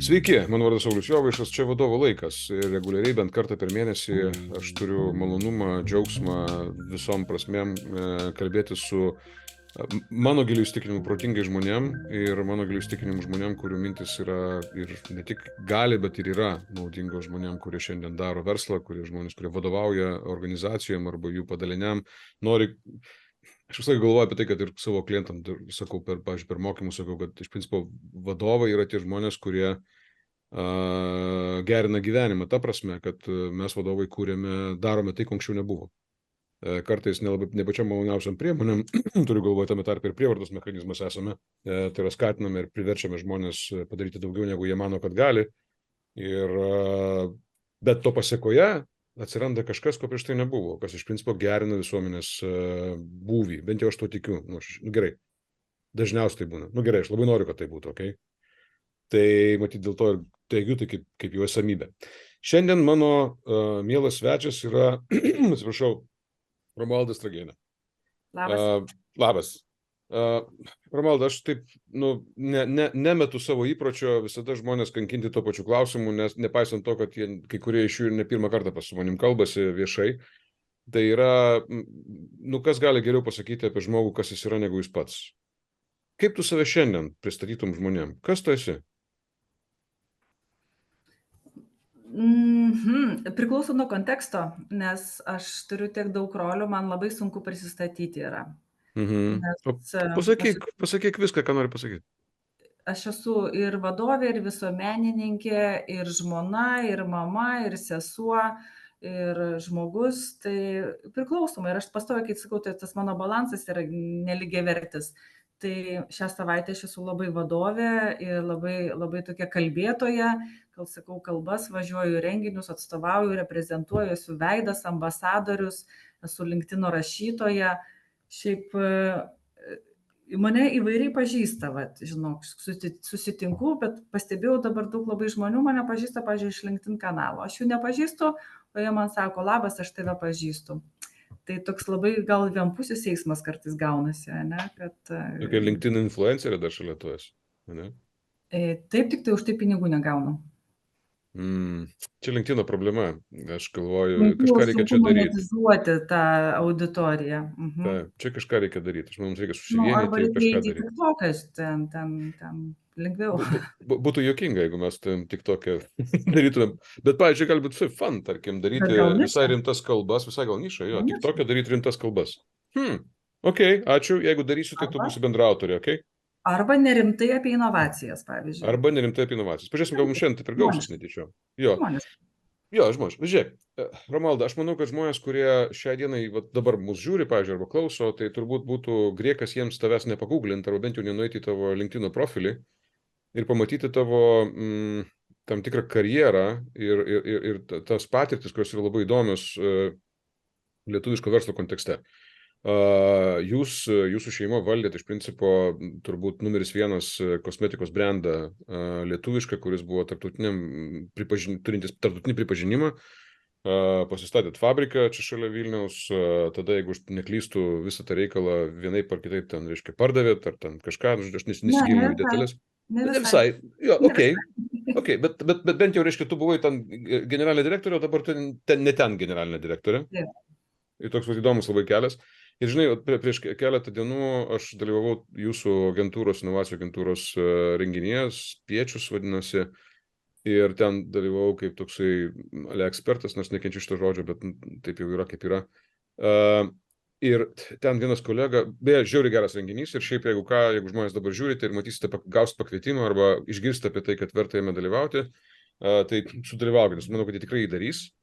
Sveiki, mano vardas Saulius Jovaišas, čia vadovo laikas. Ir reguliariai bent kartą per mėnesį aš turiu malonumą, džiaugsmą visom prasmėm kalbėti su mano giliu įsitikinimu protingai žmonėm ir mano giliu įsitikinimu žmonėm, kurių mintis yra ir ne tik gali, bet ir yra naudingos žmonėm, kurie šiandien daro verslą, kurie žmonės, kurie vadovauja organizacijom arba jų padaliniam, nori. Aš visą laiką galvoju apie tai, kad ir savo klientam sakau, pavyzdžiui, per mokymus sakau, kad iš principo vadovai yra tie žmonės, kurie gerina gyvenimą. Ta prasme, kad mes vadovai darome tai, ko anksčiau nebuvo. Kartais ne pačiam maloniausiam priemonėm, turiu galvoje tame tarpe ir prievartos mechanizmas esame, tai yra skatiname ir priverčiame žmonės padaryti daugiau, negu jie mano, kad gali. Bet to pasiekoje atsiranda kažkas, ko prieš tai nebuvo, kas iš principo gerina visuomenės būvį. Bent jau aš to tikiu. Gerai. Dažniausiai tai būna. Gerai, aš labai noriu, kad tai būtų, okei? Tai matyt, dėl to ir teigiu tai kaip jų esamybė. Šiandien mano mielas svečias yra, atsiprašau, Romualdas Stragienė. Labas. Labas. Romualda, aš taip nemetu savo įpročio visada žmonės kankinti to pačiu klausimu, nes nepaisant to, kad kai kurie iš jų ne pirmą kartą su manim kalbasi viešai, tai yra, kas gali geriau pasakyti apie žmogų, kas jis yra, negu jis pats. Kaip tu save šiandien pristatytum žmonėm? Kas tu esi? Priklauso nuo konteksto, nes aš turiu tiek daug rolių, man labai sunku prisistatyti yra. Pasakyk viską, ką nori pasakyti. Aš esu ir vadovė, ir visuomenininkė, ir žmona, ir mama, ir sesuo, ir žmogus. Tai priklausomai. Ir aš pastoviai, kai sakau, tai tas mano balansas yra nelygiavertis. Tai šią savaitę aš esu labai vadovė ir labai tokia kalbėtoja. Gal sakau kalbas, važiuoju renginius, atstovauju, reprezentuoju, esu veidas, ambasadorius, esu LinkedIn rašytoja. Šiaip mane įvairiai pažįsta, žinok, susitinku, bet pastebėjau dabar daug labai žmonių mane pažįsta, pavyzdžiui, iš LinkedIn kanalo. Aš jų nepažįstu, o jie man sako, labas, aš tave pažįstu. Tai toks labai gal vienpusis eismas kartais gaunasi, ne? Tokia LinkedIn influencerė dar šalia to esi, ne? Taip, tik tai už tai pinigų negaunu. Čia LinkedIn problema, aš galvoju, kažką reikia čia daryti. Monetizuoti tą auditoriją. Taip, čia kažką reikia daryti, mums reikia susivienyti. Arba reikia į TikTokas, ten lengviau. Būtų juokinga, jeigu mes TikToke darytumėm, bet, pavyzdžiui, gali būti fun, tarkim, daryti visai rimtas kalbas, visai gal nišą, TikToke daryti rimtas kalbas. Ok, ačiū, jeigu darysiu, tai tu būsi bendraautorė, ok? Arba nerimtai apie inovacijas, pavyzdžiui. Arba nerimtai apie inovacijas. Pažiūrėsim, gal mums šiandien taip ir gausis netyčiau. Jo, žmonės. Žiūrėk, Romualda, aš manau, kad žmonės, kurie šią dieną dabar mus žiūri, pavyzdžiui, arba klauso, tai turbūt būtų griekas jiems tavęs nepaguglinti, arba bent jau nenueiti į tavo LinkedIn profilį ir pamatyti tavo tam tikrą karjerą ir tas patirtis, kurios yra labai įdomios lietuviško verslo kontekste. Jūsų šeima valdėte iš principo turbūt numeris 1 kosmetikos brandą lietuvišką, kuris buvo turintis tarptautinį pripažinimą. Pasistatėt fabriką čia šalia Vilniaus, tada, jeigu aš neklystu, visą tą reikalą vienaip ar kitaip ten, reiškia, pardavėt, ar ten kažką, aš nesigilinu į detalės. Ne visai. Jo, ok, bet bent jau, reiškia, tu buvai ten generalinė direktorė, o dabar ne ten generalinė direktorė. Ir toks įdomus labai kelias. Ir žinai, prieš keletą dienų aš dalyvavau jūsų agentūros, inovacijų agentūros renginyje, Spiečius vadinosi, ir ten dalyvavau kaip toksai ekspertas, nes nekenčiu šito žodžio, bet taip jau yra, kaip yra. Ir ten vienas kolega, beje, žiauriai geras renginys, ir šiaip jeigu žmonės dabar žiūrite ir matysite, gausite pakvietimą arba išgirsite apie tai, kad verta jame dalyvauti, tai sudalyvaukite, nes manau, kad jie tikrai darys.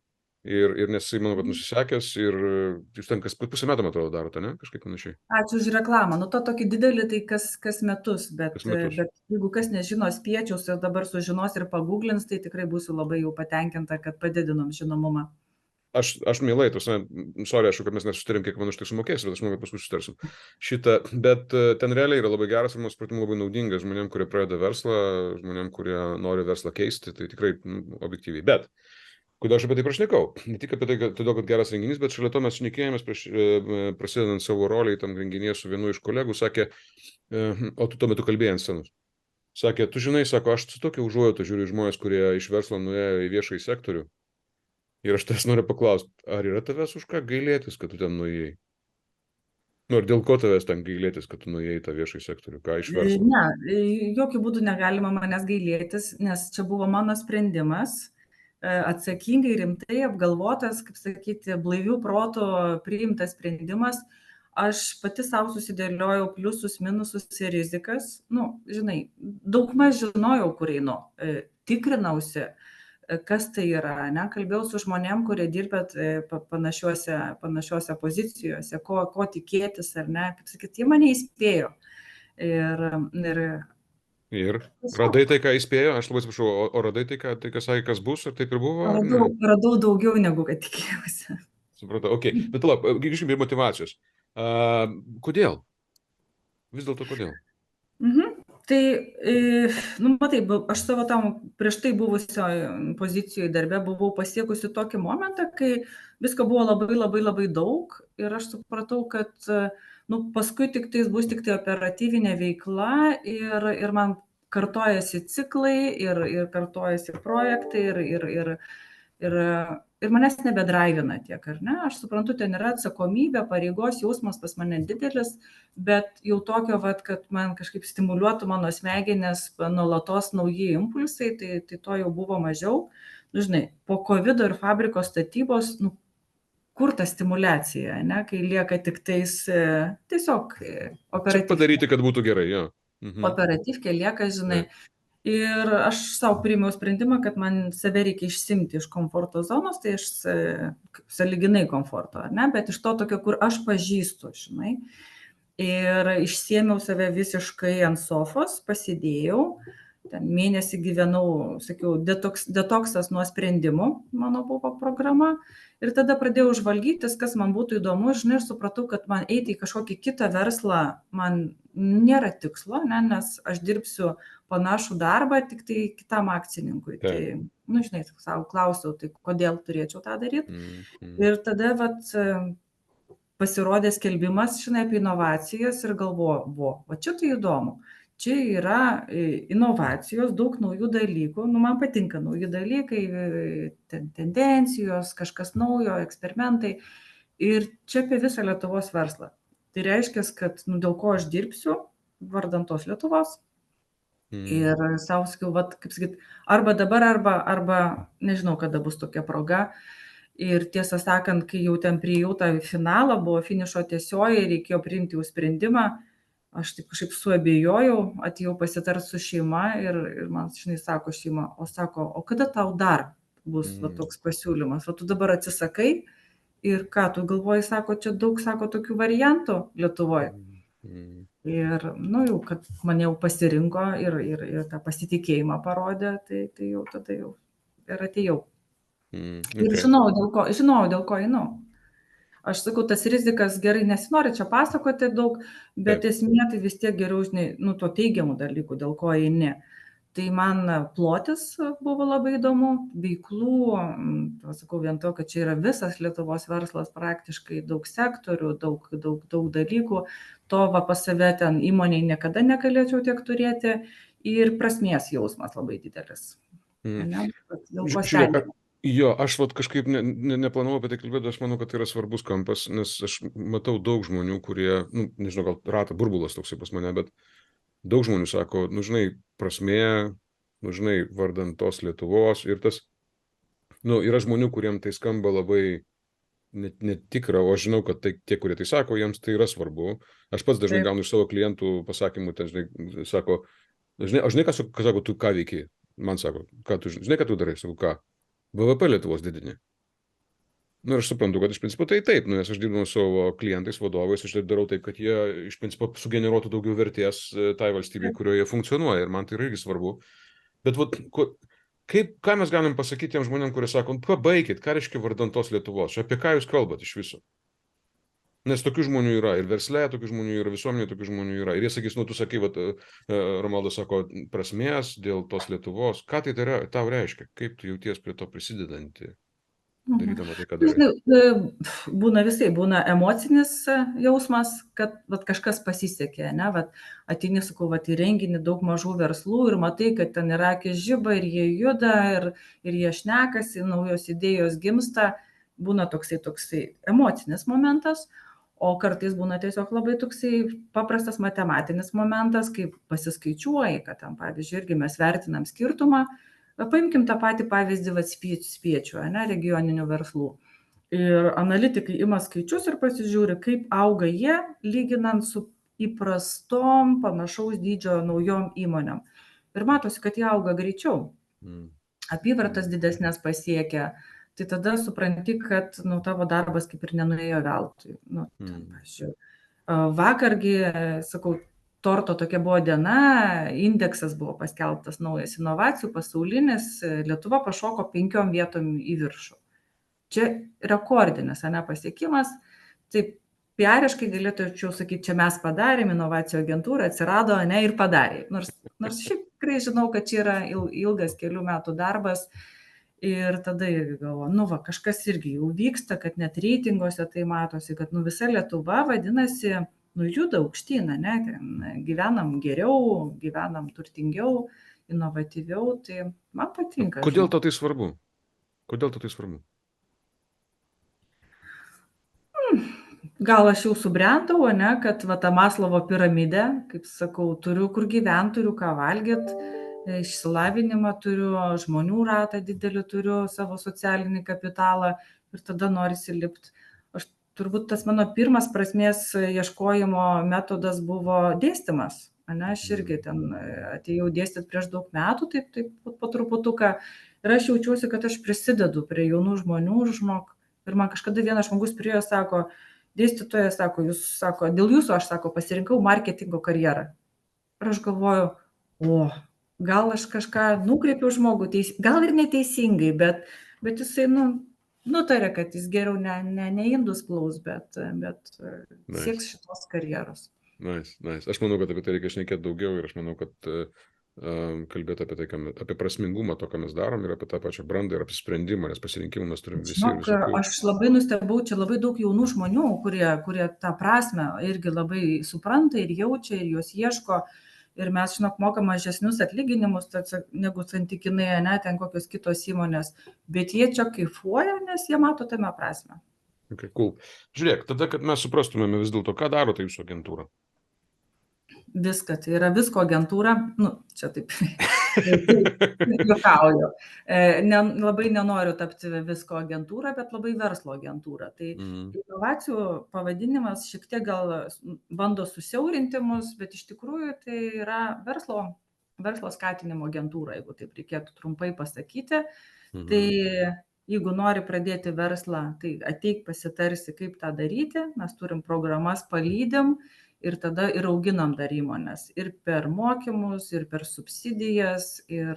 Ir nes jisai, manau, kad nusisekęs ir jūs ten kas pusę metų, man atrodo, darote, ne? Kažkaip panašiai. Ačiū už reklamą. To tokį didelį, tai kas metus, bet jeigu kas nežino Spiečiaus ir dabar sužinos ir pagooglins, tai tikrai būsiu labai jau patenkinta, kad padidinom žinomumą. Aš mielai, sorry, aišku, kad mes nesusitarim, kiek man už tai sumokėsiu, bet aš manau, kad paskui susitarsim šitą, bet ten realiai yra labai geras ir mums pratimų labai naudingas žmonėm, kurie pradeda verslą, žmonėm, kurie nori verslą keisti, tai tikrai objektyviai. Bet kodėl aš apie tai prašnekau? Ne tik apie tai, todėl, kad geras renginys, bet šalia to mes šnekėjomės prasidedant savo roliai tam renginyje su vienu iš kolegų, sakė, o tu tuo metu kalbėjai ant scenos. Sakė, tu žinai, sako, aš su tokia užuojauta žiūriu į žmonės, kurie iš verslo nuėjo į viešąjį sektorių. Ir aš tas noriu paklausti, ar yra tavęs už ką gailėtis, kad tu ten nuėjai? Nu, ir dėl ko tavęs ten gailėtis, kad tu nuėjai į tą viešąjį sektorių? Ką iš verslo? Ne, jokių būdų negalima manęs gailėtis, nes čia buvo mano sprendimas, atsakingai, rimtai apgalvotas, kaip sakyti, blaivių protų priimtas sprendimas. Aš pati savo susidėliojau pliusus, minusus ir rizikas. Nu, žinai, daugmaž žinojau, kur einu, tikrinausi, kas tai yra, ne, kalbėjau su žmonėm, kurie dirbėt panašiuose pozicijose, ko tikėtis ar ne, kaip sakyti, jie mane įspėjo. Ir Ir tiesiog radai tai, ką įspėjo, aš labai atsiprašau, o radai tai, ką sakė, kas bus, ar taip ir buvo, ar ne? radau daugiau negu kad tikėjausi. Supratau, okei. Bet palauk, grįžkim prie motyvacijos. Kodėl? Vis dėlto kodėl? Tai, nu, matai, aš savo tam prieš tai buvusioj pozicijoje darbe buvau pasiekusi tokį momentą, kai visko buvo labai labai labai daug ir aš supratau, kad nu, paskui tik tais bus tik tai operatyvinė veikla ir man kartojasi ciklai ir kartojasi projektai ir manęs nebedraivina tiek, ar ne? Aš suprantu, ten yra atsakomybė, pareigos jausmas pas mane didelis, bet jau tokio, vat, kad man kažkaip stimuliuotų mano smegenis nuolatos nauji impulsai, tai to jau buvo mažiau. Nu, žinai, po COVID ir fabriko statybos, nu, kur ta stimulacija, ne? Kai lieka tik tais tiesiog Čia operatyvkė. padaryti, kad būtų gerai, jo. Operatyvkė lieka, žinai. Ir aš savo priėmiau sprendimą, kad man save reikia išsimti iš komforto zonos, tai aš sąlyginai komforto, ne, bet iš to tokio, kur aš pažįstu, žinai. Ir išsiėmiau save visiškai ant sofos, pasidėjau, ten mėnesį gyvenau, sakiau, detoksas nuo sprendimų, mano buvo programa. Ir tada pradėjau žvalgytis, kas man būtų įdomu, žinai, ir supratau, kad man eiti į kažkokį kitą verslą man nėra tikslo, ne, nes aš dirbsiu panašų darbą, tik tai kitam akcininkui. Taip. Tai, nu, žinai, savo klausiau, tai kodėl turėčiau tą daryti. Ir tada, vat, pasirodė skelbimas, žinai, apie inovacijas ir galvoju, o čia tai įdomu. Čia yra inovacijos, daug naujų dalykų, nu, man patinka nauji dalykai, tendencijos, kažkas naujo, eksperimentai. Ir čia apie visą Lietuvos verslą. Tai reiškia, kad, nu, dėl ko aš dirbsiu, vardan tos Lietuvos. Ir savo sakiau, vat, kaip sakyt, arba dabar, arba nežinau, kada bus tokia proga. Ir tiesą sakant, kai jau ten priėjau tą finalą, buvo finišo tiesioji, reikėjo priimti jau sprendimą, aš taip kažkaip suabejojau, atėjau pasitart su šeima ir man, žinai, sako šeima, o kada tau dar bus va, toks pasiūlymas, o tu dabar atsisakai ir ką tu galvoji, sako, čia daug, sako, tokių variantų Lietuvoje. Ir, nu, jau, kad mane jau pasirinko ir tą pasitikėjimą parodė, tai jau tada jau ir atėjau. Ir žinau, dėl ko einu. Aš sakau, tas rizikas gerai nesinori čia pasakoti daug, bet esmė tai vis tiek geriau, žinai, nu, to teigiamų dalykų, dėl ko eini. Tai man plotis buvo labai įdomu, veiklų, sakau, vien to, kad čia yra visas Lietuvos verslas, praktiškai daug sektorių, daug dalykų, to va pas save ten įmonėje niekada negalėčiau tiek turėti ir prasmės jausmas labai didelis. Žiūrėk, jo, aš vat kažkaip neplanavau apie tai kalbėti, aš manau, kad tai yra svarbus kampas, nes aš matau daug žmonių, kurie, nu, nežinau, gal ratą burbulas toksai pas mane, bet daug žmonių sako, nu, žinai, prasmė, nu, žinai, vardan tos Lietuvos ir tas, nu, yra žmonių, kuriem tai skamba labai netikra, o aš žinau, kad tai, tie, kurie tai sako, jiems tai yra svarbu. Aš pats dažnai gaunu iš savo klientų pasakymų, ten, žinai, sako, žinai, ką sako, tu ką veiki? Man sako, žinai, ką tu darai? Sako, ką? BVP Lietuvos didini. Nu, ir aš suprantu, kad iš principo tai taip, nu, nes aš dirbu su savo klientais, vadovais, aš tai darau taip, kad jie iš principo sugeneruotų daugiau vertės tai valstybei, kurioje funkcionuoja, ir man tai yra irgi svarbu. Bet vat, ką mes galim pasakyti tiem žmonėm, kurie sako, pabaikit, ką reiškia vardan tos Lietuvos, apie ką jūs kalbat iš viso? Nes tokių žmonių yra, ir versle tokių žmonių yra, visuomenėje tokių žmonių yra. Ir jie sakys, nu, tu sakai, vat, Romaldas sako, prasmės dėl tos Lietuvos. Ką tai tau reiškia? Kaip tu jauties prie to prisidedanti? darydama tai, ką darai? Būna visai, būna emocinis jausmas, kad vat, kažkas pasisekė, ne, vat, ateini, sakau, vat, į renginį daug mažų verslų ir matai, kad ten yra akis žiba ir jie juda ir jie šnekasi, naujos idėjos gimsta, būna toksai emocinis momentas, o kartais būna tiesiog labai toksai paprastas matematinis momentas, kaip pasiskaičiuoji, kad tam, pavyzdžiui, irgi mes vertinam skirtumą. Paimkim tą patį pavyzdį vat, spiečių, ne, regioninių verslų. Ir analitikai ima skaičius ir pasižiūri, kaip auga jie, lyginant su įprastom panašaus dydžio naujom įmonėm. Ir matosi, kad jie auga greičiau. Apyvartas didesnės pasiekia. Tai tada supranti, kad tavo darbas kaip ir nenuėjo veltui. Pavyzdžiui, vakargi, sakau, torto tokia buvo diena, indeksas buvo paskelbtas naujas inovacijų, pasaulinis, Lietuva pašoko 5 vietom į viršų. Čia rekordinis, ne, pasiekimas. Taip, piariškai galėčiau sakyti, čia mes padarėm, inovacijų agentūra atsirado, ne, ir padarė. Nors šiaip tikrai žinau, kad čia yra ilgas kelių metų darbas. Ir tada irgi galvoju, kažkas irgi jau vyksta, kad net reitinguose tai matosi, kad visa Lietuva vadinasi, juda aukštyn, ne, gyvenam geriau, gyvenam turtingiau, inovatyviau, tai man patinka. Kodėl tau tai svarbu? Kodėl tau tai svarbu? Gal aš jau subrendau, ne, kad va, ta Maslovo piramidė, kaip sakau, turiu kur gyventi, turiu ką valgyti, išsilavinimą turiu, žmonių ratą didelį turiu, savo socialinį kapitalą ir tada norisi lipti. Aš turbūt tas mano pirmas prasmės ieškojimo metodas buvo dėstymas. Ne, aš irgi ten atėjau dėstyti prieš daug metų, taip po truputuką. Ir aš jaučiuosi, kad aš prisidedu prie jaunų žmonių ir man kažkada vienas žmogus priėjo, sako, dėstytojas, sako, dėl jūsų aš, pasirinkau marketingo karjerą. Ir aš galvoju, gal aš kažką nukreipiau žmogų, gal ir neteisingai, bet jisai, nutarė, kad jis geriau ne indus plaus, bet sieks šitos karjeros. Nice. Aš manau, kad apie tai reikia šnekėti daugiau ir aš manau, kad kalbėti apie tai, apie prasmingumą to, ką mes darom ir apie tą pačią brandą ir apie sprendimą, nes pasirinkimų mes turim visi. Aš labai nustebau, čia labai daug jaunų žmonių, kurie tą prasmę irgi labai supranta ir jaučia ir jos ieško. Ir mes, mokam mažesnius atlyginimus negu santykinai, ne, ten kokios kitos įmonės, bet jie čia kaifuoja, nes jie mato tame prasme. Okay, cool. Žiūrėk, tada, kad mes suprastumėme vis dėlto, ką daro tai jūsų agentūra? Viską, tai yra visko agentūra, čia taip juokauju. Labai nenoriu tapti visko agentūra, bet labai verslo agentūra. Tai inovacijų pavadinimas šiek tiek gal bando susiaurinti mus, bet iš tikrųjų tai yra verslo skatinimo agentūra, jeigu taip reikėtų trumpai pasakyti. Tai jeigu nori pradėti verslą, tai ateik pasitarsi, kaip tą daryti. Mes turim programas, palydim. Ir tada ir auginam dar įmonės. Ir per mokymus, ir per subsidijas. Ir,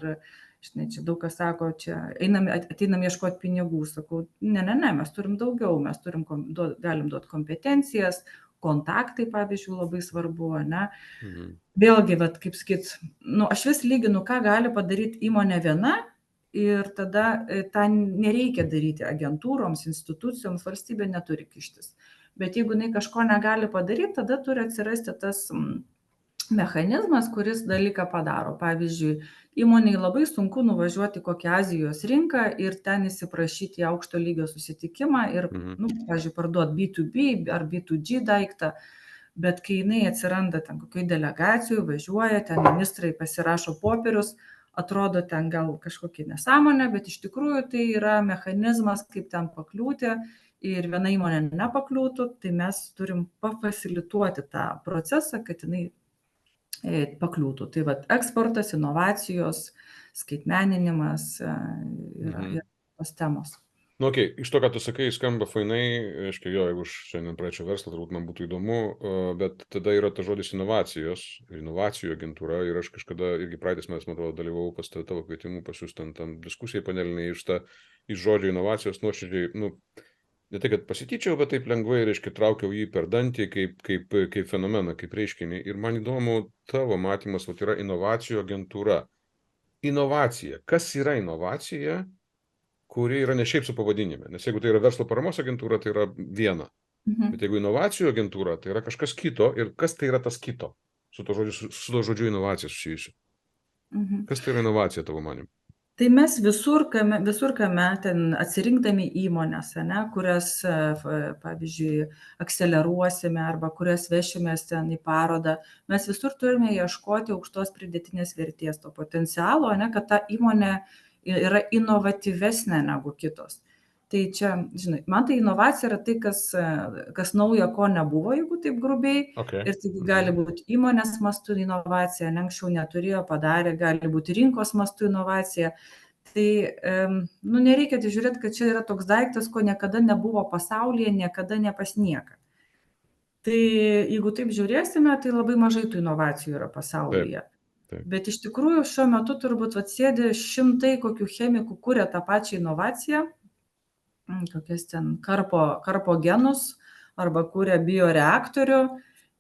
čia daug kas sako, čia ateinam ieškoti pinigų. Sakau, ne, mes turim daugiau. Mes galim duoti kompetencijas, kontaktai, pavyzdžiui, labai svarbu, ne. Vėlgi, kaip sakyt, aš vis lyginu, ką gali padaryti įmonė viena. Ir tada tą nereikia daryti agentūroms, institucijoms, valstybė neturi kištis. Bet jeigu jinai kažko negali padaryti, tada turi atsirasti tas mechanizmas, kuris dalyką padaro. Pavyzdžiui, įmonei labai sunku nuvažiuoti į kokią Azijos rinką ir ten įsiprašyti į aukšto lygio susitikimą ir, pavyzdžiui, parduoti B2B ar B2G daiktą. Bet kai jinai atsiranda ten kokioj delegacijų, važiuoja, ten ministrai pasirašo popierius, atrodo ten gal kažkokia nesąmonė, bet iš tikrųjų tai yra mechanizmas, kaip ten pakliūti. Ir viena įmonė nepakliūtų, tai mes turim pafasilituoti tą procesą, kad jinai pakliūtų. Tai eksportas, inovacijos, skaitmeninimas yra tos temos. Iš to, ką tu sakai, skamba fainai, jeigu aš šiandien pradėčiau verslą, turbūt man būtų įdomu, bet tada yra ta žodis inovacijos, inovacijų agentūra ir aš kažkada irgi praeitais metais, man atrodo, dalyvavau pas tavo kvietimu, pasiūstant tam diskusijai paneliniai iš žodžio inovacijos nuoširdžiai, ne tai, kad pasityčiau, bet taip lengvai, traukiau jį per dantį kaip fenomeną, kaip reiškinį. Ir man įdomu, tavo matymas, yra inovacijų agentūra. Inovacija. Kas yra inovacija kuri yra ne šiaip su pavadinime. Nes jeigu tai yra verslo paramos agentūra, tai yra viena. Bet jeigu inovacijų agentūra, tai yra kažkas kito. Ir kas tai yra tas kito? Su to žodžiu inovacija susijusi. Kas tai yra inovacija, tavo manimu? Tai mes visur kame ten atsirinkdami įmonės, kurias, pavyzdžiui, akceleruosime arba kurias vešimės ten į parodą, mes visur turime ieškoti aukštos pridėtinės vertės, to potencialo, kad ta įmonė yra inovatyvesnė negu kitos. Tai čia, žinai, man tai inovacija yra tai, kas naujo, ko nebuvo, jeigu taip grubiai. Okay. Ir tai gali būti įmonės mastų inovacija, anksčiau neturėjo, padarė, gali būti rinkos mastų inovacija. Tai nereikia žiūrėti, kad čia yra toks daiktas, ko niekada nebuvo pasaulyje, niekada ne pas nieką. Tai jeigu taip žiūrėsime, tai labai mažai tų inovacijų yra pasaulyje. Taip. Bet iš tikrųjų šiuo metu turbūt sėdi šimtai kokių chemikų kuria tą pačią inovaciją, kokias ten karpo genus arba kuria bioreaktorių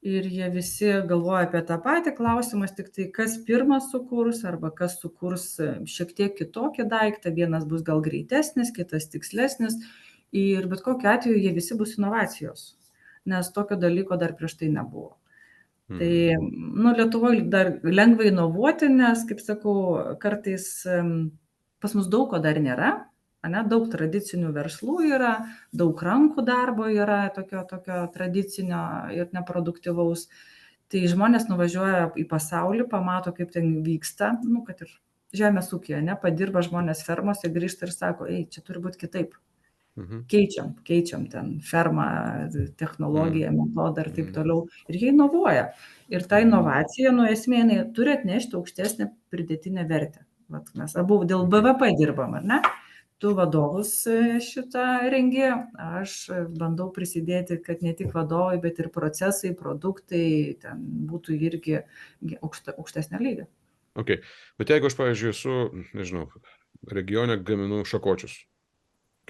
ir jie visi galvoja apie tą patį, klausimas tik tai, kas pirmas sukurs arba kas sukurs šiek tiek kitokį daiktą, vienas bus gal greitesnis, kitas tikslesnis ir bet kokiu atveju jie visi bus inovacijos, nes tokio dalyko dar prieš tai nebuvo. Tai, Lietuvoje dar lengva inovuoti, nes, kaip sakau, kartais pas mus daug ko dar nėra. Daug tradicinių verslų yra, daug rankų darbo yra tokio tradicinio ir neproduktyvaus. Tai žmonės nuvažiuoja į pasaulį, pamato, kaip ten vyksta, kad ir žemės ūkyje, padirba žmonės fermose, grįžta ir sako, čia turi būti kitaip. Keičiam ten fermą, technologiją, metodą ir taip toliau. Ir jie inovuoja. Ir ta inovacija, esmė, turi atnešti aukštesnę pridėtinę vertę. Vat mes abu dėl BVP dirbam, ar ne? Tu vadovus šitą rengi, aš bandau prisidėti, kad ne tik vadovai, bet ir procesai, produktai ten būtų irgi aukštesnio lygio. Okay. Bet jeigu aš, pavyzdžiui, esu, nežinau, regione gaminu šakočius,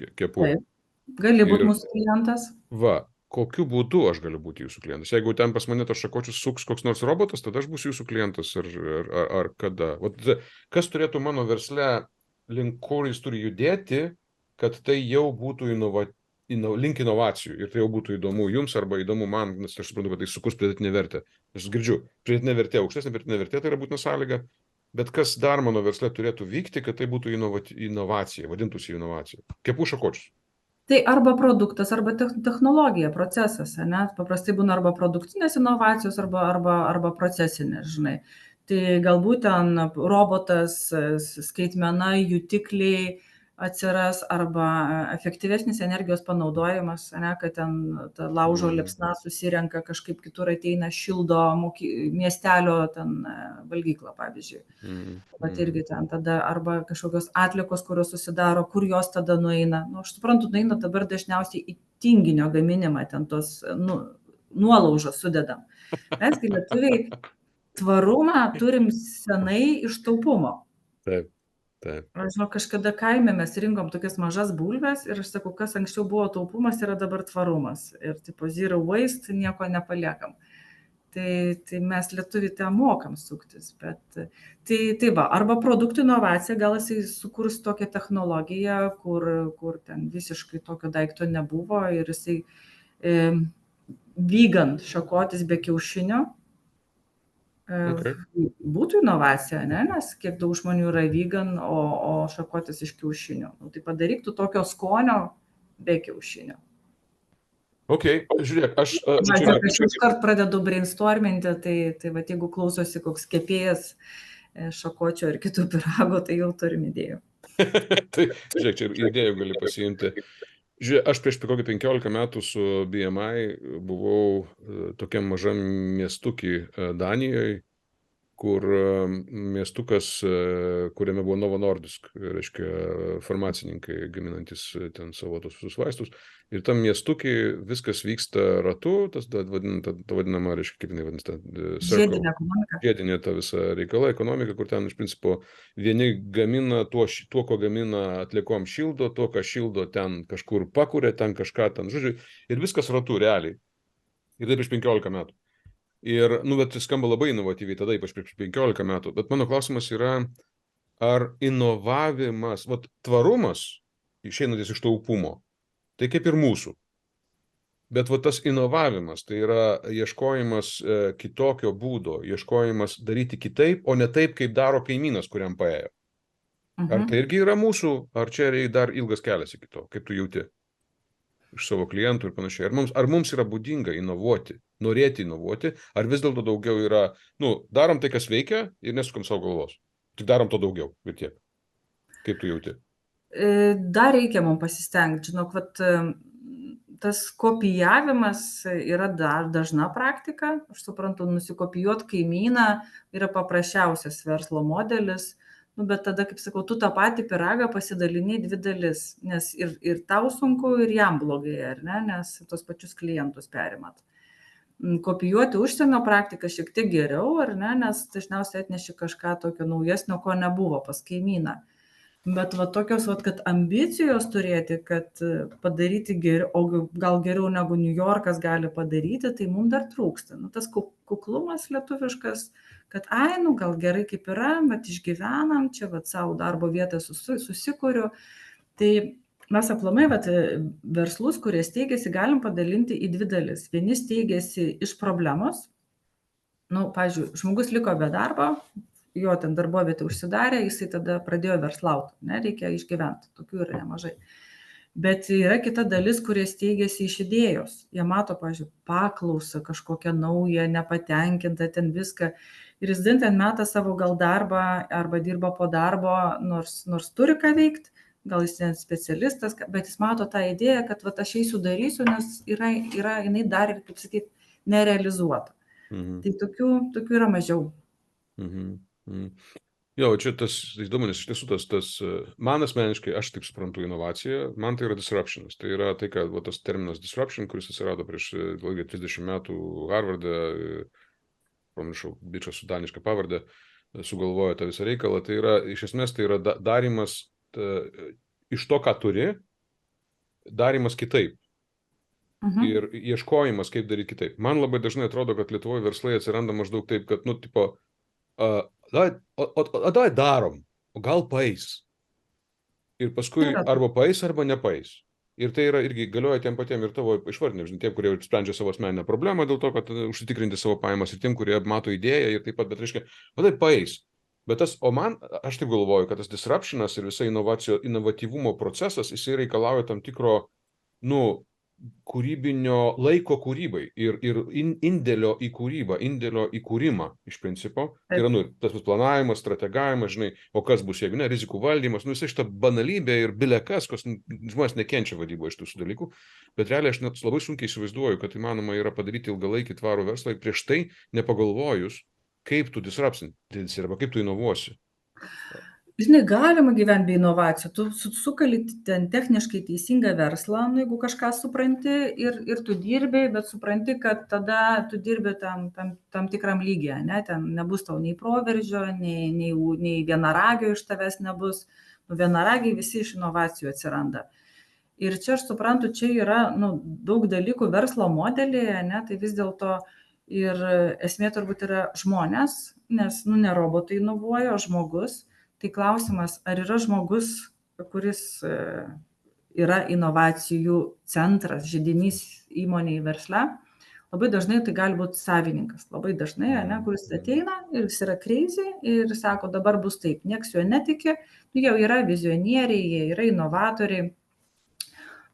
kepų. Taip, gali būti mūsų klientas. Kokiu būdu aš galiu būti jūsų klientas? Jeigu ten pas mane tos šakočius suks koks nors robotas, tada aš būsiu jūsų klientas ar kada? Kas turėtų mano versle link kur jis turi judėti, kad tai jau būtų link inovacijų ir tai jau būtų įdomu jums arba įdomu man, nes aš suprantu, kad tai sukurs pridėtinę vertę. Aš girdžiu, pridėtinė vertė, aukštesnė pridėtinė vertė, tai yra būtina sąlyga, bet kas dar mano versle turėtų vykti, kad tai būtų inovacija, vadintųsi inovacija? Kepų šakočius. Tai arba produktas, arba technologija, procesas, paprastai būna arba produktinės inovacijos, arba procesinės, žinai. Tai galbūt ten robotas, skaitmena, jutikliai atsiras arba efektyvesnis energijos panaudojimas, kad ten ta laužo liepsna susirenka, kažkaip kitur ateina šildo miestelio ten valgyklą, pavyzdžiui. Bet irgi ten tada arba kažkokios atliekos, kurios susidaro, kur jos tada nueina. Aš suprantu, nueina dabar dažniausiai į tinginio gaminimą, ten tos nuolaužos sudedam. Mes, kai lietuviai, tvarumą turim senai iš taupumo. Taip. Aš žinau, kažkada kaime mes rinkom tokias mažas bulves ir aš sakau, kas anksčiau buvo taupumas, yra dabar tvarumas. Ir tipo zero waste, nieko nepaliekam. Tai mes lietuviai tą mokam suktis. Bet tai arba produktų inovacija, gal jisai sukurs tokią technologiją, kur ten visiškai tokio daikto nebuvo ir jisai vegan šakotis be kiaušinio. Okay. Būtų inovacija, nes kiek daug žmonių yra vegan, o šakotis iš kiaušinio. Tai padaryk tokio skonio be kiaušinio. Ok, žiūrėk, aš iškart pradedu brainstorminti, tai jeigu klausosi koks kepėjas šakočio ir kitų pirago, tai jau turim idėjų. Tai, žiūrėk, čia idėjų gali pasiimti. Žiūrėk, aš prieš kokį 15 metų su BMI buvau tokiam mažam miestukį Danijoje, kur miestukas, kuriame buvo Novo Nordisk, reiškia farmacininkai gaminantis ten savo tos visus vaistus. Ir tam miestukį viskas vyksta ratu, tas vadinama, reiškia, kaip jinai vadinasi, žiedinė ekonomika. Žiedinė ta visa reikala, ekonomika, kur ten iš principo vieni gamina tuo, ko gamina atliekom šildo, to, ką šildo ten kažkur pakuria, ten kažką ten, žodžiu, ir viskas ratu realiai. Ir tai prieš 15 metų. Ir, bet skamba labai inovatyviai tada, ypač prieš 15 metų. Bet mano klausimas yra, ar inovavimas, tvarumas išeinantis iš taupumo. Tai kaip ir mūsų. Bet va tas inovavimas, tai yra ieškojimas kitokio būdo, ieškojimas daryti kitaip, o ne taip, kaip daro kaimynas, kuriam paėjo. Ar tai irgi yra mūsų, ar čia dar ilgas kelias iki to, kaip tu jauti iš savo klientų ir panašiai. Ar mums yra būdinga inovuoti, norėti inovuoti, ar vis dėlto daugiau yra, darom tai, kas veikia ir nesukam savo galvos. Tik darom to daugiau, bet tiek. Kaip tu jauti? Dar reikia mums pasistengti, žinok, tas kopijavimas yra dar dažna praktika, aš suprantu, nusikopijuoti kaimyną yra paprasčiausias verslo modelis, bet tada, kaip sakau, tu tą patį pyragą pasidalini į dvi dalis, nes ir tau sunku, ir jam blogai, ar ne, nes tos pačius klientus perimat. Kopijuoti užsienio praktiką šiek tiek geriau, ar ne, nes dažniausiai atneši kažką tokio naujesnio, ko nebuvo pas kaimyną. Bet tokios, kad ambicijos turėti, kad padaryti geriau, o gal geriau negu New Yorkas gali padaryti, tai mums dar trūksta. Tas kuklumas lietuviškas, kad gal gerai kaip yra, bet išgyvenam, čia savo darbo vietą susikuriu. Tai mes aplamai verslus, kurie steigiasi, galim padalinti į dvi dalis. Vieni steigiasi iš problemos. Pavyzdžiui, žmogus liko be darbo, jo ten darbovietė užsidarė, jisai tada pradėjo verslauti, reikia išgyventi, tokių yra nemažai. Bet yra kita dalis, kurie steigiasi iš idėjos. Jie mato, pavyzdžiui, paklausą kažkokią naują, nepatenkintą ten viską. Ir jis ten meta savo gal darbą arba dirba po darbo, nors turi ką veikti, gal jis ten specialistas, bet jis mato tą idėją, kad aš eisiu darysiu, nes yra jinai dar ir, kaip sakyti, nerealizuota. Tai tokių yra mažiau. Jo, čia tas įdomu, nes iš tiesų tas man asmeniškai, aš taip suprantu inovaciją, man tai yra disruptionas. Tai yra tai, kad tas terminas disruption, kuris atsirado prieš 30 metų Harvardą, pamiršau, bičas su daniška pavardė, sugalvojo tą visą reikalą. Tai yra, iš esmės, tai yra darimas iš to, ką turi, darimas kitaip. Ir ieškojimas, kaip daryti kitaip. Man labai dažnai atrodo, kad Lietuvoje verslai atsiranda maždaug taip, kad, davai darom, o gal paeis. Ir paskui arba paeis, arba nepaeis. Ir tai yra irgi galioja tiem patiem ir tavo išvardinėm, tiem, kurie sprendžia savo asmeninę problemą dėl to, kad užsitikrinti savo pajamas, ir tiem, kurie mato idėją ir taip pat, bet reiškia, tai paeis. Bet aš taip galvoju, kad tas disruptionas ir visa inovatyvumo procesas, jisai reikalauja tam tikro, kūrybinio laiko kūrybai ir indėlio į kūrybą, indėlio į kūrimą iš principo. Tai yra, tas planavimas, strategavimas, žinai, o kas bus, jeigu ne, rizikų valdymas, visai šitą banalybę ir bilekas, kas žmonės nekenčia vadybo iš tų dalykų, bet realiai aš net labai sunkiai įsivaizduoju, kad įmanoma yra padaryti ilgalaikį tvarų verslą prieš tai nepagalvojus, kaip tu disrupsinti arba kaip tu inovuosi. Žinai, galima gyventi be inovacijų. Tu sukali ten techniškai teisingą verslą, jeigu kažką supranti ir tu dirbi, bet supranti, kad tada tu dirbi tam tikram lygiai, ne? Ten nebus tau nei proveržio, nei vienaragio iš tavęs nebus. Vienaragiai visi iš inovacijų atsiranda. Ir čia aš suprantu, čia yra daug dalykų verslo modelėje, ne? Tai vis dėlto ir esmė turbūt yra žmonės, nes ne robotai inovuoja, o žmogus. Tai klausimas, ar yra žmogus, kuris yra inovacijų centras, židinys įmonėje versle. Labai dažnai tai gali būti savininkas, labai dažnai, kuris ateina ir jis yra crazy ir sako, dabar bus taip, nieks jo netiki, jau yra vizionieriai, jie yra inovatoriai.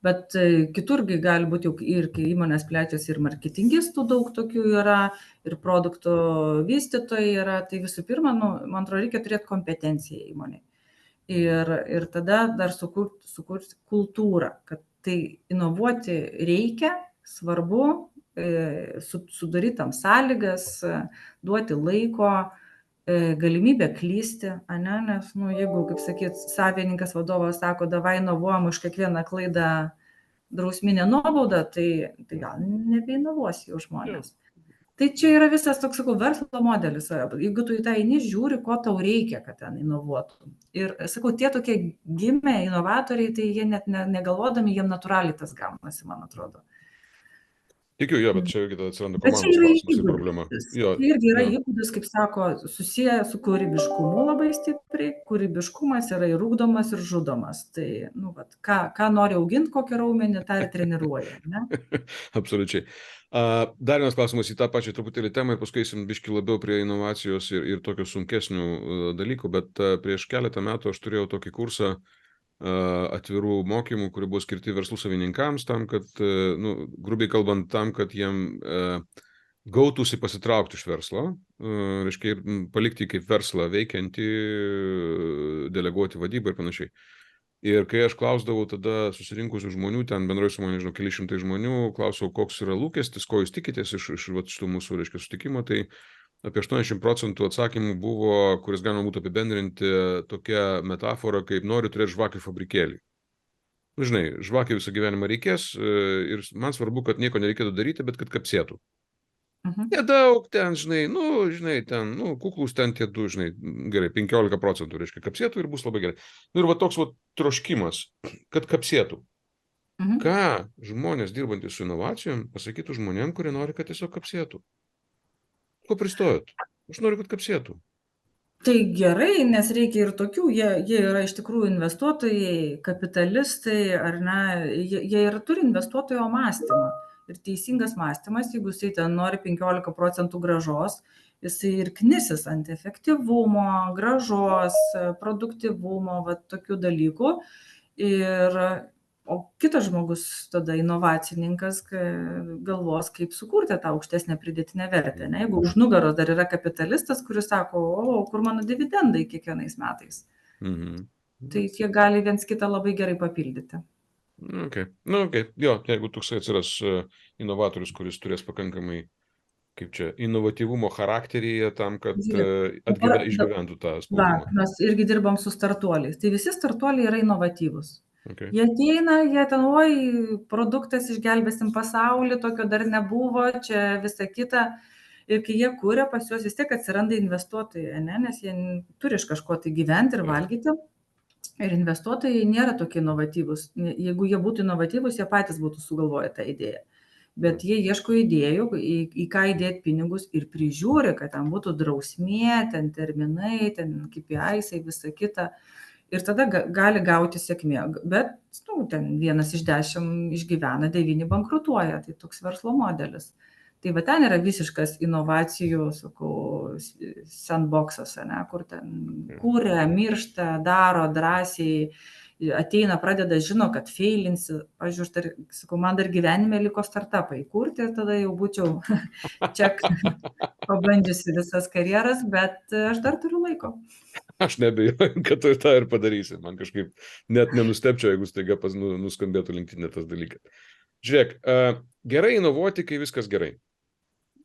Bet kiturgi gali būti jau ir kai įmonės plečiasi ir marketingistų daug tokių yra, ir produktų vystytojai yra. Tai visų pirma, man atrodo, reikia turėti kompetenciją įmonėje. Ir tada dar sukurti kultūrą, kad tai inovuoti reikia, svarbu, sudaryti tam sąlygas, duoti laiko, galimybę klysti, nes, jeigu, kaip sakyt, savininkas vadovas sako, davai inovuojam už kiekvieną klaidą drausminę nuobaudą, tai gal nebeinovuosi jau žmonės. Tai čia yra visas toks, sakau, verslo modelis. Jeigu tu į tą eini, žiūri, ko tau reikia, kad ten inovuotum. Ir, sakau, tie tokie gimę inovatoriai, tai jie net negalvodami, jiem natūraliai tas gaunasi, man atrodo. Tikiu, jo, bet čia irgi tada atsiranda Bet čia komandos yra klausimas ir problema. įgūdis. Jo, Tai irgi yra jo. įgūdis, kaip sako, susiję su kūrybiškumu labai stipriai. Kūrybiškumas yra ir ugdomas, ir žudomas. Tai, nu, vat, ką nori auginti, kokį raumenį, tą ir treniruoja. Ne? Absoliučiai. Dar vienas klausimas į tą pačią truputėlį temą ir paskui eisim biškį labiau prie inovacijos ir tokių sunkesnių dalykų, bet prieš keletą metų aš turėjau tokį kursą atvirų mokymų, kurie buvo skirti verslų savininkams, tam, kad, nu, grubiai kalbant, tam, kad jiem gautųsi pasitraukti iš verslo, reiškia, ir palikti kaip verslą veikiantį, deleguoti vadybą ir panašiai. Ir kai aš klausdavau tada susirinkusių žmonių, ten bendroje su manimi, nežinau, keli šimtai žmonių, klausiau, koks yra lūkestis, ko jūs tikitės iš šitų mūsų, reiškia, sutikimo, tai apie 80% atsakymų buvo, kuris galima būtų apibendrinti tokia metafora, kaip noriu turėti žvakių fabrikėlį. Nu, žinai, žvakių visą gyvenimą reikės ir man svarbu, kad nieko nereikėtų daryti, bet kad kapsėtų. Nedaug ten, žinai, ten, kuklus ten tie du, žinai, gerai, 15%, reiškia, kapsėtų ir bus labai gerai. Nu ir va toks va troškimas, kad kapsėtų. Ką žmonės dirbantys su inovacijom pasakytų žmonėm, kurie nori, kad tiesiog kapsėtų? Ko pristojot? Aš noriu, kad kapsėtų. Tai gerai, nes reikia ir tokių, jie yra iš tikrųjų investuotojai, kapitalistai, ar ne, jie ir turi investuotojo mąstymą. Ir teisingas mąstymas, jeigu jisai ten nori 15% grąžos, jisai ir knisis ant efektyvumo, grąžos, produktyvumo, va, tokių dalykų. O kitas žmogus, tada inovacininkas, galvos, kaip sukurti tą aukštesnę pridėtinę vertę. Ne? Jeigu už nugaros dar yra kapitalistas, kuris sako, kur mano dividendai kiekvienais metais. Tai jie gali viens kitą labai gerai papildyti. Okay. Jo, jeigu toksai atsiras inovatorius, kuris turės pakankamai, kaip čia, inovatyvumo charakteryje tam, kad išgyventų tą spaudimą. Mes irgi dirbam su startuoliais. Tai visi startuoliai yra inovatyvūs. Okay. Jie ateina, jie ten, produktas išgelbėsim pasaulį, tokio dar nebuvo, čia visa kita. Ir kai jie kūrė, pas juos vis tiek atsiranda investuotojai, ne? Nes jie turi iš kažko tai gyventi ir valgyti. Ir investuotojai nėra tokie inovatyvūs. Jeigu jie būtų inovatyvūs, jie patys būtų sugalvoję tą idėją. Bet jie ieško idėjų, į ką įdėti pinigus ir prižiūri, kad ten būtų drausmė, ten terminai, ten KPIs, visa kita. Ir tada gali gauti sėkmė. Bet ten 1 iš 10 išgyvena, 9 bankrutuoja. Tai toks verslo modelis. Tai va ten yra visiškas inovacijų, sakau, sandboxas, ne, kur ten kūrė, miršta, daro drąsiai, ateina, pradeda, žino, kad feilinsi. Pavyzdžiui, sakau, man dar gyvenime liko startupą įkurti ir tada jau būčiau čia pabandžiusi visas karjeras, bet aš dar turiu laiko. Aš nebejoju, kad tu tą ir padarysi. Man kažkaip net nenustepčiau, jeigu staiga nuskambėtų LinkedIn tas dalykas. Žiūrėk, gerai inovuoti, kai viskas gerai.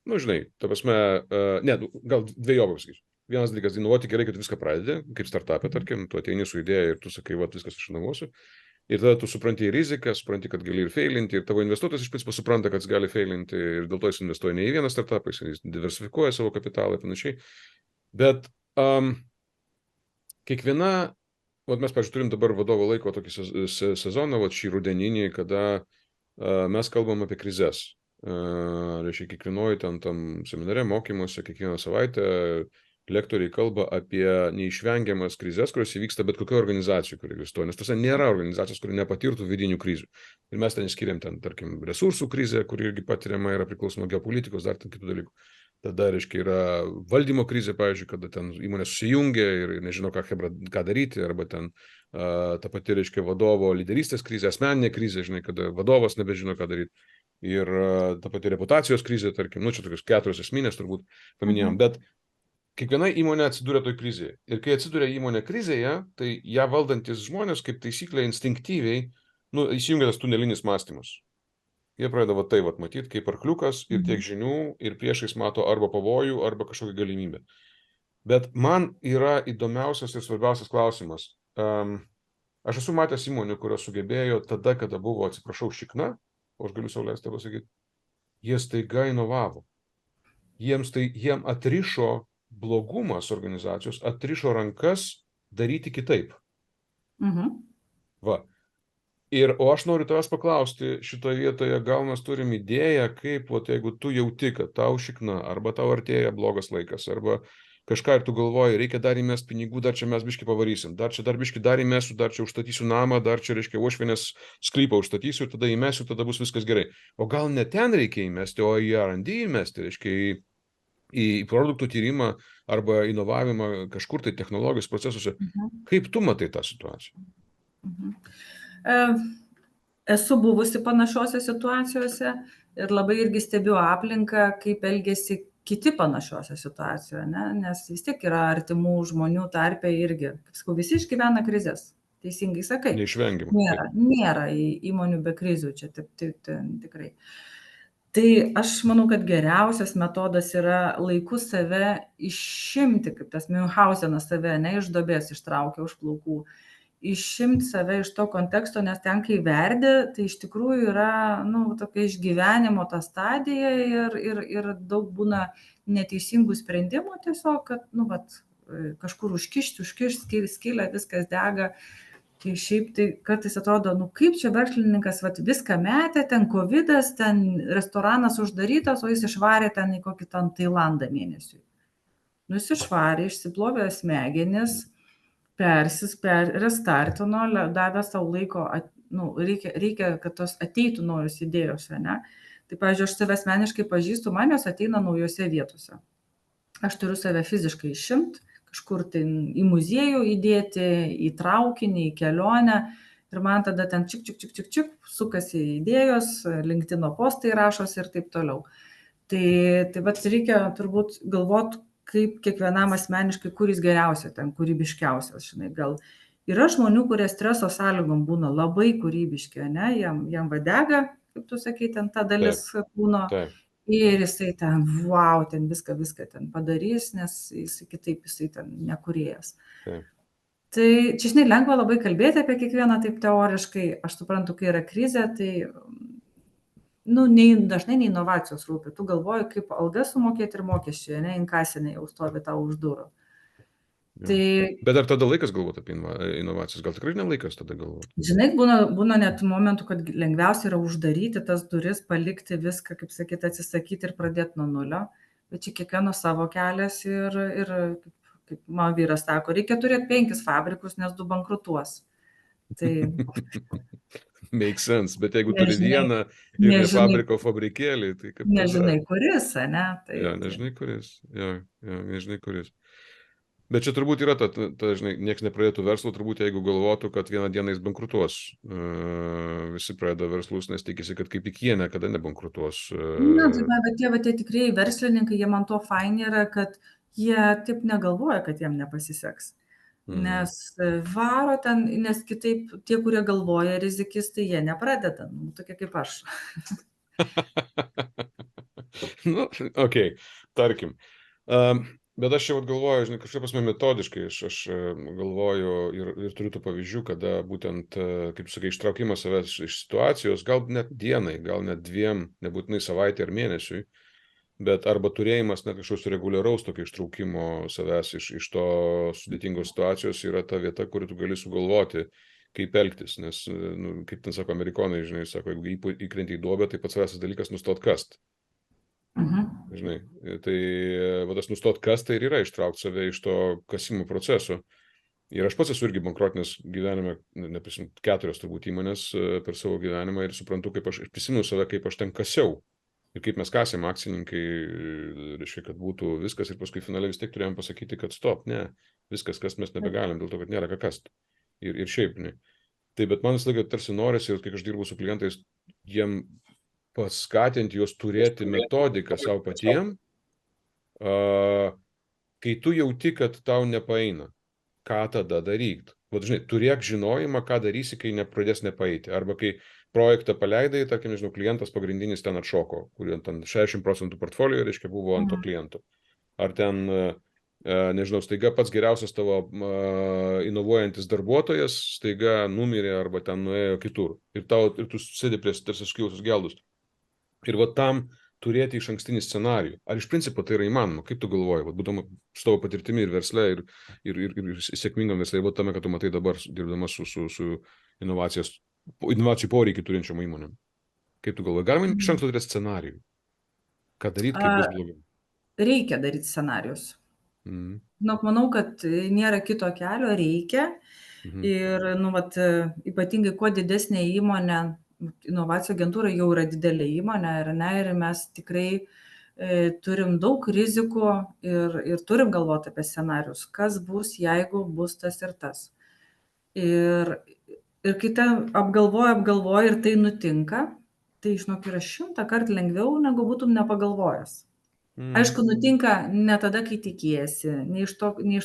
Nu, žinai, ta prasme, gal dvejopai pasakysiu. Vienas dalykas, inovuoti gerai, kad viską pradedi, kaip startupė, tarkim, tu ateini su idėja ir tu sakai, va, viskas aš inovuosiu. Ir tada tu supranti riziką, supranti, kad gali ir feilinti, ir tavo investuotojas iš principo supranta, kad jis gali feilinti, ir dėl to jis investuoja ne į vieną startupą, jis diversifikuoja savo kapitalą ir panašiai. Bet kiekviena, mes, pavyzdžiui, turim dabar vadovo laiko tokį sezoną, šį rudeninį, kada mes kalbam apie krizes. Reiškia, kiekvienoje tam seminare, mokymuose, kiekvieną savaitę lektoriai kalba apie neišvengiamas krizes, kurios įvyksta bet kokioje organizacijoje, kuri egzistuoja. Nes tose nėra organizacijos, kuri nepatirtų vidinių krizių. Ir mes ten skiriam, tarkim, resursų krizę, kuri irgi patiriama yra priklausoma geopolitikos, dar ten kitų dalykų. Tada, reiškia, yra valdymo krizė, pavyzdžiui, kada ten įmonė susijungia ir nežino, ką daryti, arba ten ta pati, reiškia, vadovo lyderystės krizė, asmeninė krizė, žinai, kada vadovas nebežino, ką daryti. Ir ta pati reputacijos krizė, tarkim, čia tokios 4 esminės turbūt paminėjom, bet kiekviena įmonė atsiduria toj krizėje. Ir kai atsiduria įmonė krizėje, tai ją valdantis žmonės, kaip taisyklė, instinktyviai, įsijungia tas tunelinis mąstymas. Jie pradeda tai matyti, kaip arkliukas ir tiek žinių, ir priešais mato arba pavojų, arba kažkokią galimybę. Bet man yra įdomiausias ir svarbiausias klausimas. Aš esu matęs įmonių, kurios sugebėjo tada, kada buvo, atsiprašau, šikna, o aš galiu sau leisti pasakyti, jie staiga inovavo. Jiem atrišo blogumas organizacijos, atrišo rankas daryti kitaip. Va. O aš noriu tavęs paklausti šitoje vietoje, gal mes turim idėją, kaip, vat, jeigu tu jauti, kad tau šikna, arba tau artėja blogas laikas, arba kažką ir tu galvoji, reikia dar įmest pinigų, dar čia mes biški pavarysim, dar biški dar įmesiu, dar čia užstatysiu namą, dar čia, reiškia, uošvienės sklypą užstatysiu, tada įmesiu, tada bus viskas gerai. O gal ne ten reikia įmesti, o į R&D įmesti, reiškia, į produktų tyrimą arba inovavimą kažkur tai technologijos procesuose. Kaip tu matai tą situaciją? Esu buvusi panašiose situacijose ir labai irgi stebiu aplinką, kaip elgesi kiti panašiose situacijoje, ne? Nes vis tiek yra artimų žmonių tarpe irgi, kaip sakau, visi išgyvena krizės, teisingai sakai. Neišvengiamai. Nėra įmonių be krizių, čia tikrai. Tai aš manau, kad geriausias metodas yra laiku save išimti, kaip tas Münchhausenas save, ne iš duobės ištraukia už plaukų, išimti save iš to konteksto, nes ten, kai verdi, tai iš tikrųjų yra, tokia išgyvenimo ta stadija ir daug būna neteisingų sprendimų tiesiog, kad, kažkur užkišti skylę, viskas dega. Tai šiaip tai kartais atrodo, kaip čia verslininkas viską metė, ten kovidas, ten restoranas uždarytas, o jis išvarė ten į kokį ten Tailandą mėnesiui. Jis išvarė, išsiplovė smegenis, restartino, davė savo laiko, reikia, kad tos ateitų naujos idėjos, ne? Tai, pavyzdžiui, aš save asmeniškai pažįstu, man jos ateina naujose vietose. Aš turiu save fiziškai išimti, kažkur tai į muziejų įdėti, į traukinį, į kelionę ir man tada ten čik, sukasi idėjos, LinkedIn postai rašosi ir taip toliau. Tai reikia turbūt galvoti, kaip kiekvienam asmeniškai, kuris geriausia ten, kūrybiškiausias, žinai, gal yra žmonių, kurie streso sąlygom būna labai kūrybiški, ne, jam vadega, kaip tu sakai, ten ta dalis kūno. Ir jisai ten, ten viską ten padarys, nes jisai ten nekūrėjas. Tai čia, žinai, lengva labai kalbėti apie kiekvieną taip teoriškai. Aš suprantu, kai yra krizė, tai dažnai ne inovacijos rūpi. Tu galvoji, kaip algas sumokėti ir mokesčiai, ne, inkasinė jau stovi tau už durų. Bet ar tada laikas galvoti apie inovacijas? Gal tikrai ne laikas tada galvoti? Žinai, būna net momentų, kad lengviausia yra uždaryti tas duris, palikti viską, kaip sakyti, atsisakyti ir pradėti nuo nulio. Bet čia kiekvieno savo kelias ir kaip man vyras sako, reikia turėti 5 fabrikus, nes 2 bankrutuos. Tai... Make sense, bet jeigu turi vieną ir ne fabriko fabrikėlį, tai kaip... Nežinai kuris, ne? Nežinai kuris. Nežinai kuris. Bet čia turbūt yra žinai, nieks nepradėtų verslo, turbūt jeigu galvotų, kad vieną dieną jis bankrutuos. Visi pradeda verslus, nes tikisi, kad kaip tik jie niekada nebankrutuos. Bet tie tikrai verslininkai, jie man to faini yra, kad jie taip negalvoja, kad jiem nepasiseks. Nes varo ten, nes kitaip tie, kurie galvoja rizikistai, jie nepradeda. Tokie kaip aš. Tarkim. Bet aš jau galvoju, žinai, kažkaip prasme metodiškai, aš galvoju ir turiu tų pavyzdžių, kada būtent, kaip sakai, ištraukimas savęs iš situacijos, gal net dienai, gal net 2, nebūtinai savaitę ar mėnesiui, bet arba turėjimas net kažkokios reguliaraus tokio ištraukimo savęs iš to sudėtingos situacijos yra ta vieta, kur tu gali sugalvoti, kaip elgtis, nes, kaip ten sako amerikonai, žinai, sako, jeigu įkrenti į duobę, tai pats svarbiausias dalykas nustot kast. Žinai, tai tas nustot kas tai ir yra ištraukti save iš to kasimo proceso. Ir aš pats esu irgi bankrotinės gyvenime, neprisimenu, 4 turbūt įmonės per savo gyvenimą ir suprantu, kaip aš prisimenu save, kaip aš ten kasiau. Ir kaip mes kasėm akcininkai, reiškia, kad būtų viskas ir paskui finale vis tiek turėjom pasakyti, kad stop, ne, viskas, kas mes nebegalim, dėl to, kad nėra ką kast. Ir šiaip, ne. Tai bet man visą laiką tarsi norisi, ir kai aš dirbu su klientais, jiem paskatinti juos turėti metodiką savo patiem, kai tu jauti, kad tau nepaeina, ką tada daryt. Žinai, turėk žinojimą, ką darysi, kai pradės nepaeiti. Arba kai projektą paleidai, tarkim, nežinau, klientas pagrindinis ten atšoko, kuriuo ten 60% portfolio, reiškia, buvo ant to kliento. Ar ten, nežinau, staiga pats geriausias tavo inovuojantis darbuotojas staiga numirė arba ten nuėjo kitur. Ir tu sėdi prie tarsi skilusius geldus. Ir tam turėti iš ankstinį scenarijų. Ar iš principo tai yra įmanoma? Kaip tu galvoji? Būdama su tavo patirtimi ir versle, ir sėkmingam versle, tame, kad tu matai dabar, dirbdamas su inovacijos inovacijų poreikį turinčiom įmonėm? Kaip tu galvoji? Galima iš anksto turėti scenarijų? Ką daryti, kai bus blogiau? Reikia daryti scenarijus. Mhm. Manau, kad nėra kito kelio, reikia. Mhm. Ir, ypatingai kuo didesnė įmonė, inovacijų agentūra jau yra didelė įmonė, ir mes tikrai turim daug rizikų ir turim galvoti apie scenarius, kas bus, jeigu bus tas ir tas. Ir kai ten apgalvoji ir tai nutinka, tai, žinok, yra 100 kartų lengviau, negu būtum nepagalvojęs. Aišku, nutinka ne tada, kai tikėsi, ne iš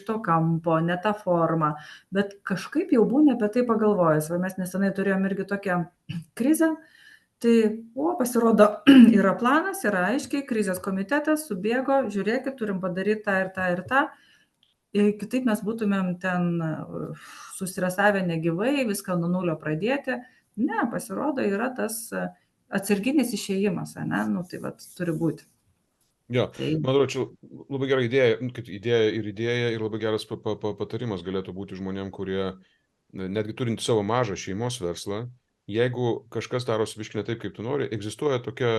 to kampo, ne ta forma, bet kažkaip jau būni apie tai pagalvojęs. Va, mes nesenai turėjom irgi tokią krizę, tai, pasirodo, yra planas, yra aiškiai, krizės komitetas subėgo, žiūrėkit, turim padaryti tą ir tą ir tą. Ir kitaip mes būtumėm ten susirasavę negyvai, viską nuo nulio pradėti. Ne, pasirodo, yra tas atsarginis išėjimas, ne, tai vat turi būti. Jo, man atrodo, čia labai gera idėja, kad idėja ir labai geras patarimas galėtų būti žmonėm, kurie netgi turint savo mažą šeimos verslą, jeigu kažkas darosi biškį ne taip, kaip tu nori, egzistuoja tokia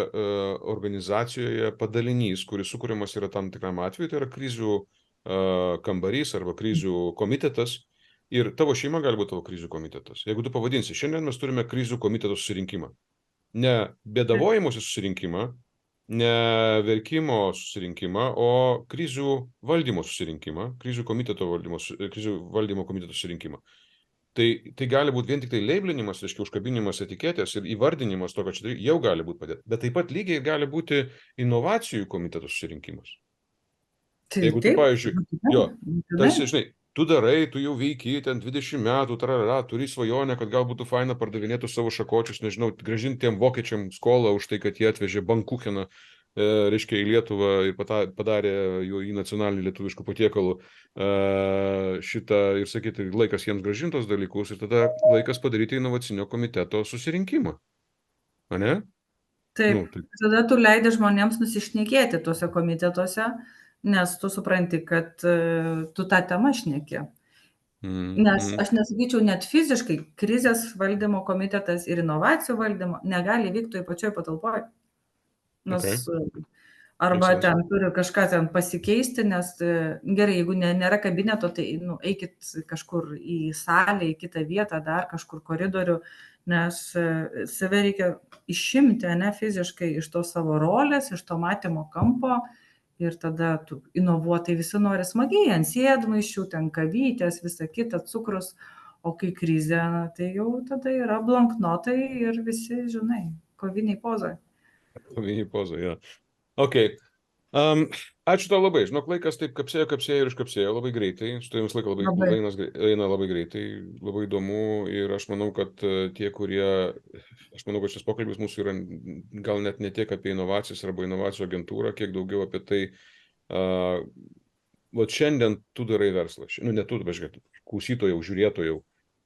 organizacijoje padalinys, kuris sukūrimas yra tam tikram atveju, tai yra krizių kambarys arba krizių komitetas, ir tavo šeima gali būti tavo krizių komitetas. Jeigu tu pavadinsi, šiandien mes turime krizių komiteto susirinkimą. Ne bėdavojimosi susirinkimą, ne verkimo susirinkimą, o krizių valdymo susirinkimą, krizių valdymo komiteto susirinkimą. Tai gali būti vien tik tai leiblinimas, reiškia užkabinimas etiketės ir įvardinimas to, kad čia jau gali būti padėti. Bet taip pat lygiai gali būti inovacijų komiteto susirinkimas. Jeigu tu, pavyzdžiui, tarsi, žinai, tu darai, tu jau veiki, ten 20 metų, turi svajonę, kad gal būtų faina pardavinėtų savo šakočius, nežinau, grąžinti tiem vokiečiam skolą už tai, kad jie atvežė bankucheną, reiškia, į Lietuvą ir padarė jo į nacionalinį lietuviškų patiekalų šitą ir sakyti, laikas jiems grąžintos dalykus ir tada laikas padaryti inovacinio komiteto susirinkimą. Ane? Taip, tada tu leidi žmonėms nusišnekėti tuose komitetuose, nes tu supranti, kad tu tą temą šneki. Nes aš nesakyčiau, net fiziškai krizės valdymo komitetas ir inovacijų valdymo negali vykti toje pačioje patalpoje. Nes arba ten turi kažką ten pasikeisti, nes gerai, jeigu nėra kabineto, tai eikit kažkur į salę, į kitą vietą, dar kažkur koridorių, nes save reikia išimti, ne, fiziškai iš to savo rolės, iš to matymo kampo ir tada tu inovuotai visi nori smagiai ant sėdmaišių, ten kavytės, visa kita, cukrus, o kai krizė, tai jau tada yra blanknotai ir visi, žinai, koviniai pozai. Koviniai pozai, jo. Ok. Ačiū tau labai. Žinok, laikas taip kapsėjo ir iškapsėjo labai greitai. Su tavim laikas eina labai greitai, labai įdomu ir aš manau, kad šis pokalbis mūsų yra gal net ne tiek apie inovacijas arba inovacijų agentūrą, kiek daugiau apie tai, šiandien tu darai verslą. Ne tu, bet klausytojau, žiūrėtojau,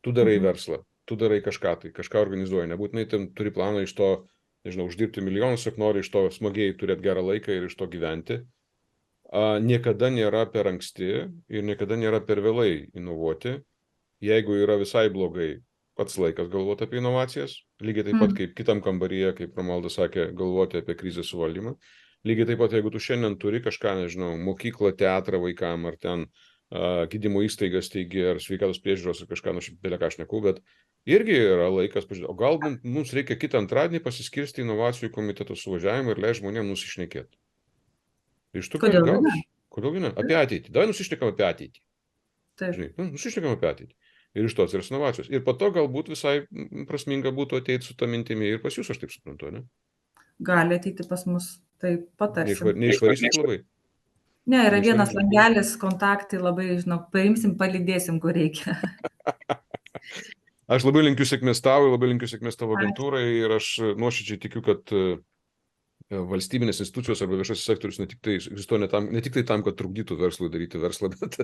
tu darai verslą, tu darai kažką organizuoji. Nebūtinai ten turi planą iš to, nežinau, uždirbti milijonus, juk nori iš to smagiai turėti gerą laiką ir iš to gyventi. Niekada nėra per anksti ir niekada nėra per vėlai inovuoti. Jeigu yra visai blogai, pats laikas galvoti apie inovacijas. Lygiai taip pat kaip kitam kambaryje, kaip Romualdas sakė, galvoti apie krizės suvaldymą. Lygiai taip pat, jeigu tu šiandien turi kažką, nežinau, mokyklą, teatrą vaikam, ar ten gydymo įstaigas steigi, ar sveikatos priežiūros, ar kažką, belė ką aš neku, bet irgi yra laikas pažiūrėti, o gal mums reikia kitą antradienį pasiskirsti inovacijų komiteto suvažiavimą ir leis žmonėms nusišnekėti. Iš tų kodėl ne? Apie ateitį. Davai nusišnekam apie ateitį. Žinai, nusišnekam apie ateitį. Ir iš to atsiras inovacijos. Ir po to galbūt visai prasminga būtų ateiti su tą mintimi ir pas jūs, aš taip suprantu, ne? Gali ateiti pas mus, tai patarsim. Neišvarysit labai? Ne, yra vienas langelis, kontaktai, labai, žinok, paimsim, palydėsim, kur reikia. Aš labai linkiu sėkmės tau, labai linkiu sėkmės tavo agentūrai ir aš nuoširdžiai tikiu, kad valstybinės institucijos arba viešasis sektorius ne tik tai tam, kad trukdytų verslui daryti verslą, bet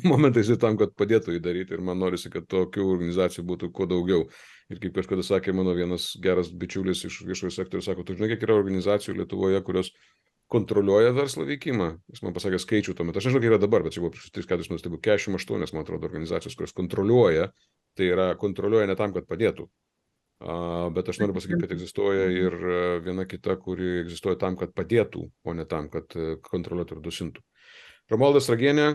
momentais ir tam, kad padėtų jį daryti. Ir man norisi, kad tokių organizacijų būtų kuo daugiau. Ir kaip kažkada sakė mano vienas geras bičiulis iš viešojo sektoriaus, sako, tu žinai, kiek yra organizacijų Lietuvoje, kurios kontroliuoja verslo veikimą. Jis man pasakė skaičių tuomet. Aš nežinau, kiek yra dabar, bet čia buvo prieš 3-4 metus, tai buvo 48, man atrodo, organizacijos, kurios kontroliuoja. Tai yra kontroliuoja ne tam, kad padėtų. Bet aš noriu pasakyti, kad egzistuoja ir viena kita, kuri egzistuoja tam, kad padėtų, o ne tam, kad kontroliuotų ir dusintų. Romualdas Ragienė,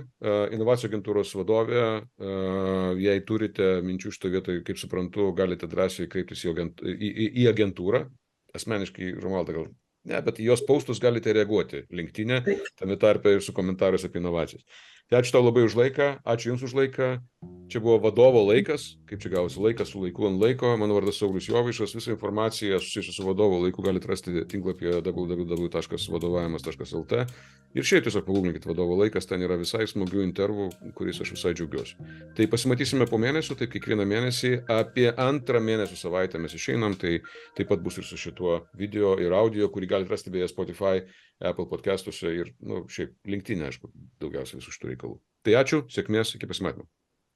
inovacijų agentūros vadovė, jei turite minčių šitoje vietoje, kaip suprantu, galite drąsiai kreiptis į agentūrą. Asmeniškai, Romualda, gal ne, bet į jos postus galite reaguoti LinkedIn'e, tame tarpe ir su komentarais apie inovacijas. Tai ačiū tau labai už laiką, ačiū Jums už laiką. Čia buvo vadovo laikas, kaip čia gausi laikas su laiku ant laiko. Mano vardas Saulius Jovaišas, visą informaciją susijusią su vadovo laiku galite rasti tinklapyje www.vadovavimas.lt. Ir šiaip tiesiog pagūglinkit vadovo laikas, ten yra visai smagių intervų, kuriais aš visai džiaugiuosi. Tai pasimatysime po mėnesio, tai kiekvieną mėnesį, apie 2 mėnesių savaitę mes išeinam, tai taip pat bus ir su šituo video ir audio, kurį galite rasti beje Spotify, Apple podcastuose ir, šiaip LinkedIn, aišku, daugiausiai visų šitų reikalų. Tai ačiū, sėkmės, iki pasimatymo.